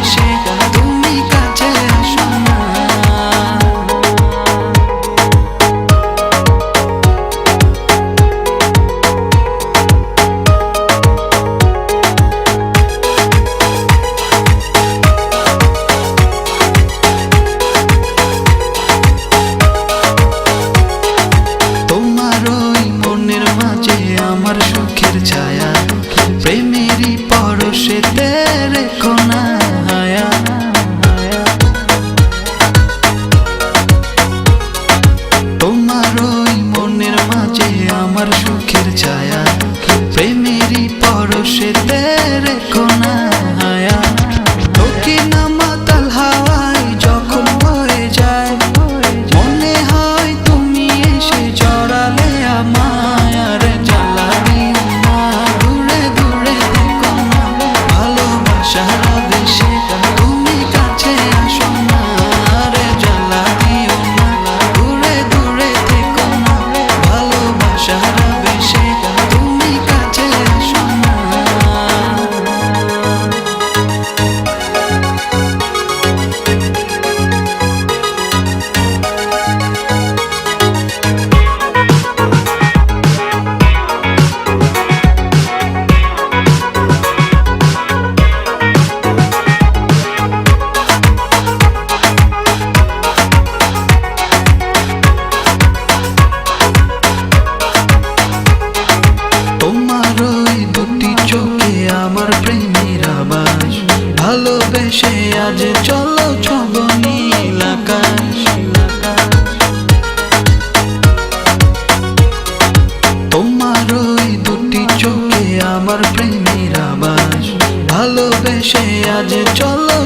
ভালোবেসে তুমি কাছে আসো না। আমার সুখের ছায়া প্রেমেরই পরশেতে রেখো না হায়া। তোমার ওই মনের মাঝে আমার সুখের ছায়া প্রেমেরই পরশেতে রেখো না হায়া। তোকে না মাতাল হাওয়ায় যখন বয়ে যায় মনে হয় তুমি এসে জড়ালে আমায়। আর জ্বালা দিও না, দূরে দূরে থেকো না, ভালোবাসা বেশি তুমি কাছে আসো না। আর জ্বালা দিও না, দূরে দূরে থেকো না, ভালোবাসা বেশি তুমি কাছে আসো না। আমার প্রেমের আবাস ভালোবেসে আজ চলো ছব নীল আকাশ। তোমার ওই দুটি চোখে আমার প্রেমের আবাস ভালোবেসে আজ চলো